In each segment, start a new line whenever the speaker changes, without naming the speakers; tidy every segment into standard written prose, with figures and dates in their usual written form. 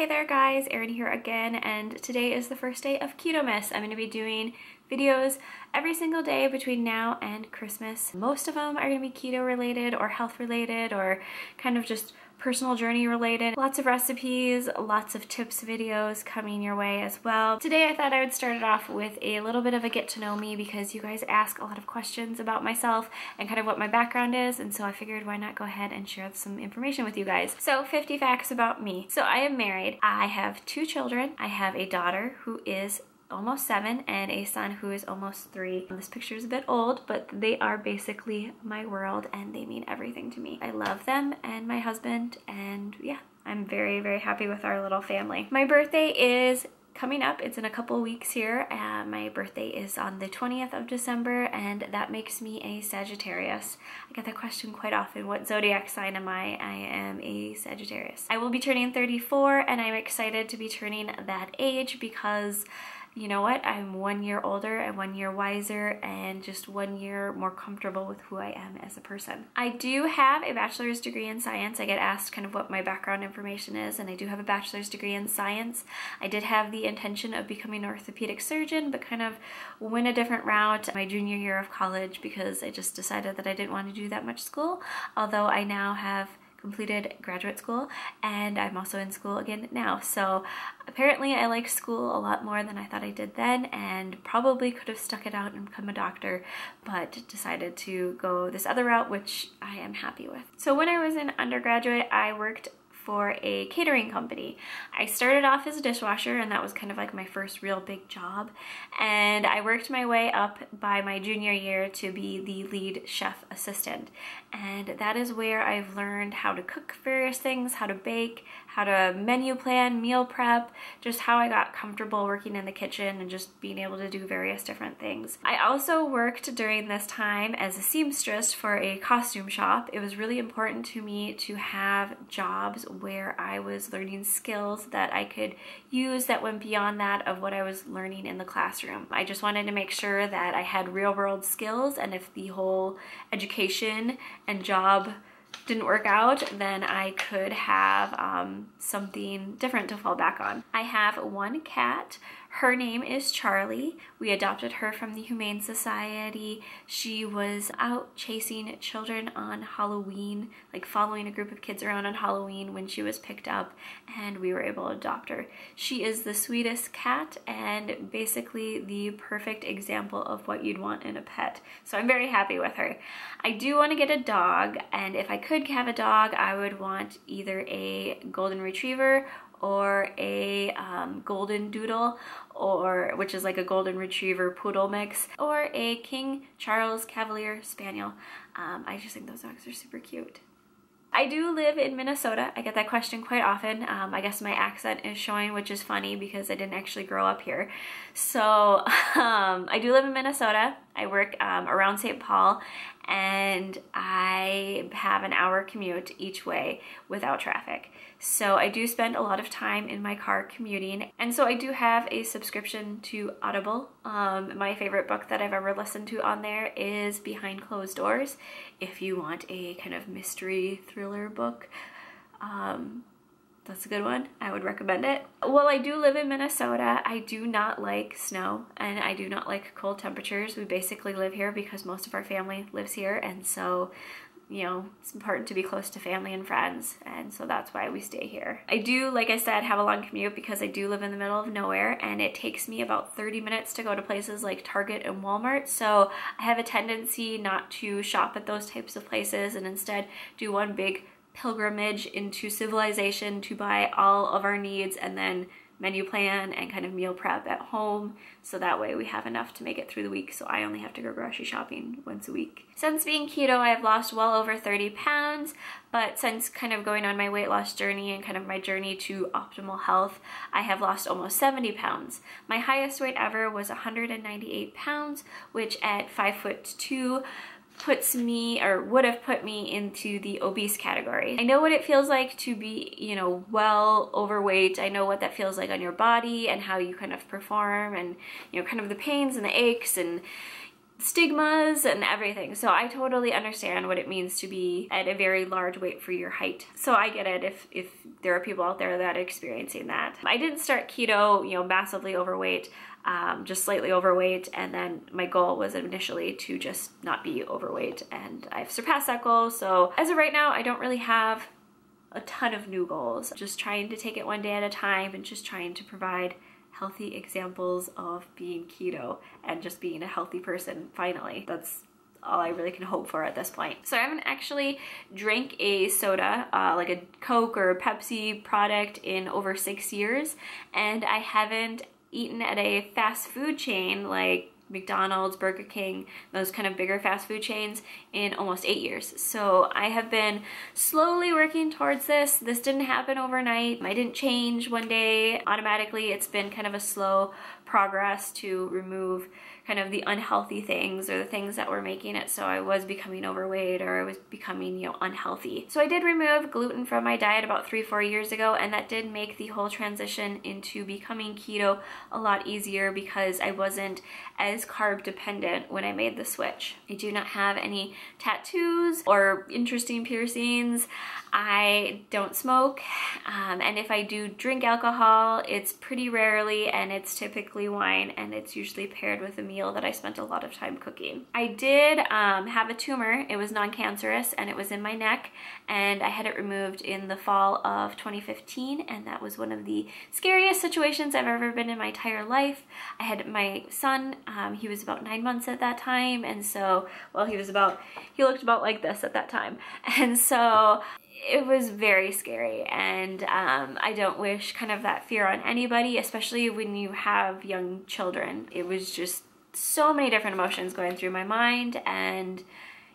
Hey there guys, Erin here again, and today is the first day of Ketomas. I'm going to be doing videos every single day between now and Christmas. Most of them are going to be keto related or health related or kind of just personal journey related. Lots of recipes, lots of tips videos coming your way as well. Today I thought I would start it off with a little bit of a get to know me because you guys ask a lot of questions about myself and kind of what my background is, and so I figured why not go ahead and share some information with you guys. So 50 facts about me. So I am married. I have 2 children. I have a daughter who is almost 7 and a son who is almost 3. This picture is a bit old, but they are basically my world and they mean everything to me. I love them and my husband, and yeah, I'm very, very happy with our little family. My birthday is coming up. It's in a couple weeks here. My birthday is on the 20th of December, and that makes me a Sagittarius. I get that question quite often. What zodiac sign am I? I am a Sagittarius. I will be turning 34 and I'm excited to be turning that age because you know what? I'm 1 year older and 1 year wiser and just 1 year more comfortable with who I am as a person. I do have a bachelor's degree in science. I get asked kind of what my background information is, and I do have a bachelor's degree in science. I did have the intention of becoming an orthopedic surgeon, but kind of went a different route my junior year of college because I just decided that I didn't want to do that much school, although I now have completed graduate school and I'm also in school again now. So apparently I like school a lot more than I thought I did then, and probably could have stuck it out and become a doctor, but decided to go this other route, which I am happy with. So when I was in undergraduate, I worked for a catering company. I started off as a dishwasher, and that was kind of like my first real big job, and I worked my way up by my junior year to be the lead chef assistant, and that is where I've learned how to cook various things, how to bake, how to menu plan, meal prep, just how I got comfortable working in the kitchen and just being able to do various different things. I also worked during this time as a seamstress for a costume shop. It was really important to me to have jobs where I was learning skills that I could use that went beyond that of what I was learning in the classroom. I just wanted to make sure that I had real world skills, and if the whole education and job didn't work out, then I could have something different to fall back on. I have 1 cat. Her name is Charlie. We adopted her from the Humane Society. She was out chasing children on Halloween, like following a group of kids around on Halloween when she was picked up, and we were able to adopt her. She is the sweetest cat and basically the perfect example of what you'd want in a pet. So I'm very happy with her. I do want to get a dog, and if I could have a dog, I would want either a golden retriever or a golden doodle, or which is like a golden retriever poodle mix, or a King Charles Cavalier Spaniel. I just think those dogs are super cute. I do live in Minnesota. I get that question quite often. I guess my accent is showing, which is funny because I didn't actually grow up here. So I do live in Minnesota. I work around St. Paul, and I have an hour commute each way without traffic. So I do spend a lot of time in my car commuting, and so I do have a subscription to Audible. My favorite book that I've ever listened to on there is Behind Closed Doors. If you want a kind of mystery thriller book, that's a good one. I would recommend it. While I do live in Minnesota, I do not like snow and I do not like cold temperatures. We basically live here because most of our family lives here, and so you know, it's important to be close to family and friends, and so that's why we stay here. I do, like I said, have a long commute because I do live in the middle of nowhere, and it takes me about 30 minutes to go to places like Target and Walmart, so I have a tendency not to shop at those types of places and instead do one big pilgrimage into civilization to buy all of our needs and then menu plan and kind of meal prep at home, so that way we have enough to make it through the week, so I only have to go grocery shopping once a week. Since being keto, I have lost well over 30 pounds, but since kind of going on my weight loss journey and kind of my journey to optimal health, I have lost almost 70 pounds. My highest weight ever was 198 pounds, which at 5'2" puts me, or would have put me, into the obese category. I know what it feels like to be, you know, well overweight. I know what that feels like on your body and how you kind of perform, and, you know, kind of the pains and the aches and stigmas and everything. So I totally understand what it means to be at a very large weight for your height. So I get it if there are people out there that are experiencing that. I didn't start keto, you know, massively overweight, just slightly overweight, and then my goal was initially to just not be overweight, and I've surpassed that goal. So as of right now, I don't really have a ton of new goals. Just trying to take it one day at a time and just trying to provide healthy examples of being keto and just being a healthy person finally. That's all I really can hope for at this point. So I haven't actually drank a soda, like a Coke or Pepsi product in over 6 years, and I haven't eaten at a fast food chain like McDonald's, Burger King, those kind of bigger fast food chains in almost 8 years. So I have been slowly working towards this. This didn't happen overnight. I didn't change one day automatically. It's been kind of a slow progress to remove kind of the unhealthy things or the things that were making it so I was becoming overweight or I was becoming, you know, unhealthy. So I did remove gluten from my diet about 3-4 years ago, and that did make the whole transition into becoming keto a lot easier because I wasn't as carb dependent when I made the switch. I do not have any tattoos or interesting piercings. I don't smoke, and if I do drink alcohol, it's pretty rarely, and it's typically wine, and it's usually paired with a meal that I spent a lot of time cooking. I did have a tumor. It was non-cancerous, and it was in my neck, and I had it removed in the fall of 2015, and that was one of the scariest situations I've ever been in my entire life. I had my son, he was about 9 months at that time, and so, well, he looked about like this at that time, and so it was very scary, and I don't wish kind of that fear on anybody, especially when you have young children. It was just so many different emotions going through my mind, and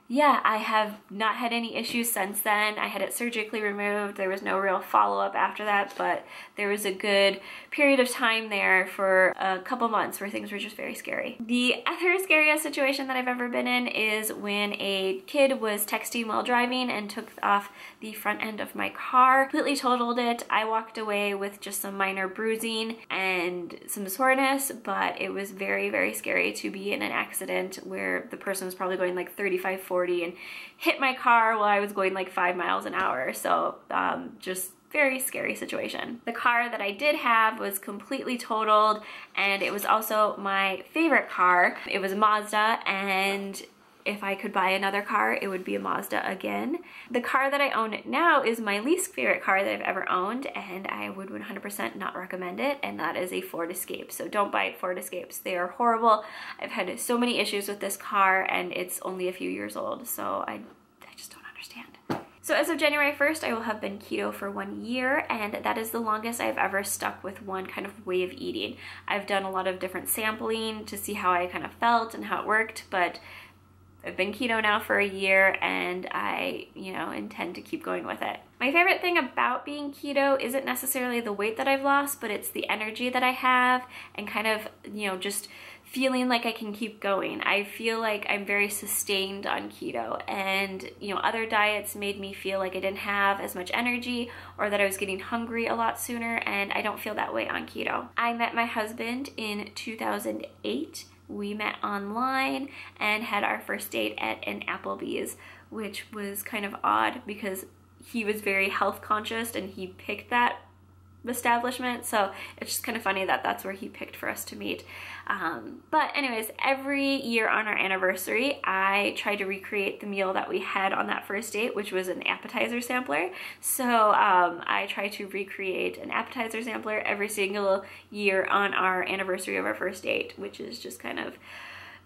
yeah, I have not had any issues since then. I had it surgically removed. There was no real follow-up after that, but there was a good period of time there for a couple months where things were just very scary. The other scariest situation that I've ever been in is when a kid was texting while driving and took off the front end of my car, completely totaled it. I walked away with just some minor bruising and some soreness, but it was very, very scary to be in an accident where the person was probably going like 35, 40 and hit my car while I was going like 5 miles an hour. So just very scary situation. The car that I did have was completely totaled, and it was also my favorite car. It was a Mazda, and if I could buy another car, it would be a Mazda again. The car that I own now is my least favorite car that I've ever owned, and I would 100% not recommend it, and that is a Ford Escape. So don't buy Ford Escapes. They are horrible. I've had so many issues with this car, and it's only a few years old, so I just don't understand. So as of January 1st, I will have been keto for 1 year, and that is the longest I've ever stuck with one kind of way of eating. I've done a lot of different sampling to see how I kind of felt and how it worked, but I've been keto now for a year, and I, intend to keep going with it. My favorite thing about being keto isn't necessarily the weight that I've lost, but it's the energy that I have and kind of, just feeling like I can keep going. I feel like I'm very sustained on keto, and other diets made me feel like I didn't have as much energy or that I was getting hungry a lot sooner, and I don't feel that way on keto. I met my husband in 2008. We met online and had our first date at an Applebee's, which was kind of odd because he was very health conscious and he picked that establishment, so it's just kind of funny that that's where he picked for us to meet. But anyways, every year on our anniversary, I try to recreate the meal that we had on that first date, which was an appetizer sampler. So I try to recreate an appetizer sampler every single year on our anniversary of our first date, which is just kind of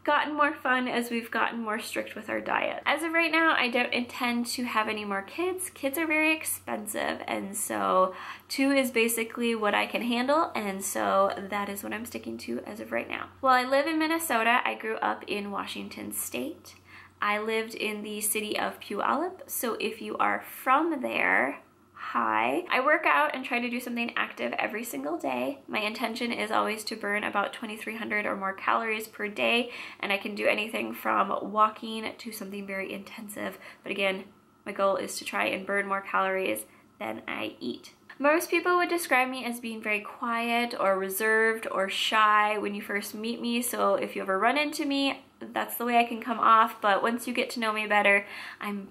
gotten more fun as we've gotten more strict with our diet. As of right now, I don't intend to have any more kids. Kids are very expensive, and so 2 is basically what I can handle, and so that is what I'm sticking to as of right now. Well, I live in Minnesota. I grew up in Washington State. I lived in the city of Puyallup, so if you are from there, hi. I work out and try to do something active every single day. My intention is always to burn about 2,300 or more calories per day, and I can do anything from walking to something very intensive. But again, my goal is to try and burn more calories than I eat. Most people would describe me as being very quiet or reserved or shy when you first meet me, so if you ever run into me, that's the way I can come off, but once you get to know me better, I'm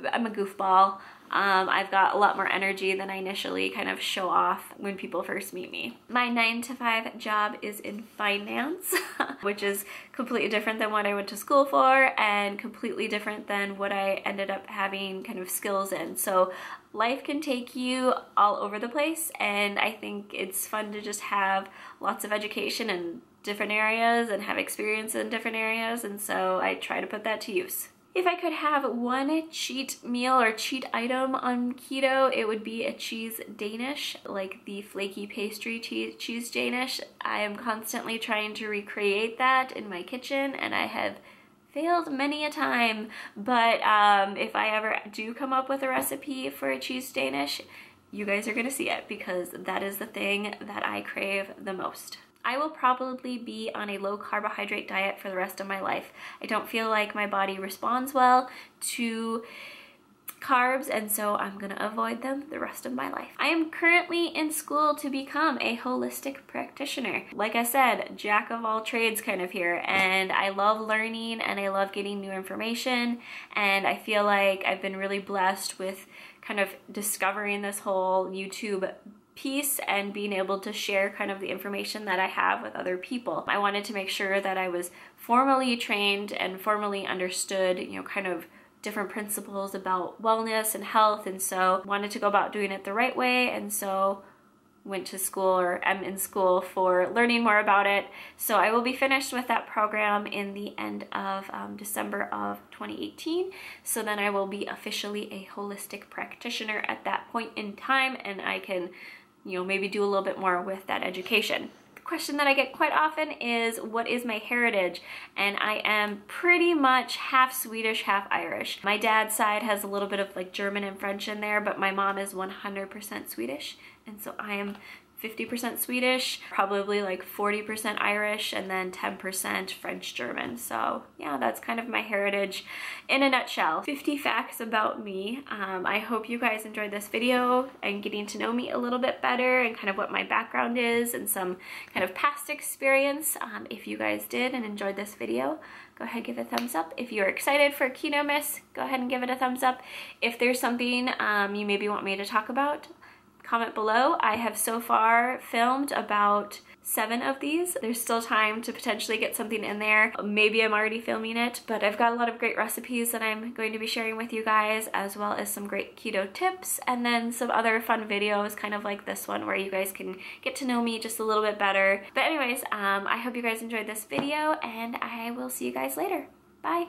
a goofball. I've got a lot more energy than I initially kind of show off when people first meet me. My 9-to-5 job is in finance, which is completely different than what I went to school for and completely different than what I ended up having kind of skills in. So life can take you all over the place, and I think it's fun to just have lots of education in different areas and have experience in different areas, and so I try to put that to use. If I could have one cheat meal or cheat item on keto, it would be a cheese Danish, like the flaky pastry cheese Danish. I am constantly trying to recreate that in my kitchen, and I have failed many a time, but if I ever do come up with a recipe for a cheese Danish, you guys are gonna see it, because that is the thing that I crave the most. I will probably be on a low carbohydrate diet for the rest of my life. I don't feel like my body responds well to carbs, and so I'm gonna avoid them the rest of my life. I am currently in school to become a holistic practitioner. Like I said, jack of all trades kind of here, and I love learning and I love getting new information, and I feel like I've been really blessed with kind of discovering this whole YouTube piece and being able to share kind of the information that I have with other people. I wanted to make sure that I was formally trained and formally understood, you know, kind of different principles about wellness and health, and so wanted to go about doing it the right way, and so went to school, or am in school for learning more about it. So I will be finished with that program in the end of December of 2018. So then I will be officially a holistic practitioner at that point in time, and I can, you know, maybe do a little bit more with that education. The question that I get quite often is, what is my heritage? And I am pretty much half Swedish, half Irish. My dad's side has a little bit of like German and French in there, but my mom is 100% Swedish. And so I am 50% Swedish, probably like 40% Irish, and then 10% French German. So yeah, that's kind of my heritage in a nutshell. 50 facts about me. I hope you guys enjoyed this video and getting to know me a little bit better and kind of what my background is and some kind of past experience. If you guys did and enjoyed this video, go ahead and give it a thumbs up. If you're excited for Ketomas, go ahead and give it a thumbs up. If there's something you maybe want me to talk about, comment below. I have so far filmed about 7 of these. There's still time to potentially get something in there. Maybe I'm already filming it, but I've got a lot of great recipes that I'm going to be sharing with you guys, as well as some great keto tips, and then some other fun videos kind of like this one where you guys can get to know me just a little bit better. But anyways, I hope you guys enjoyed this video, and I will see you guys later. Bye.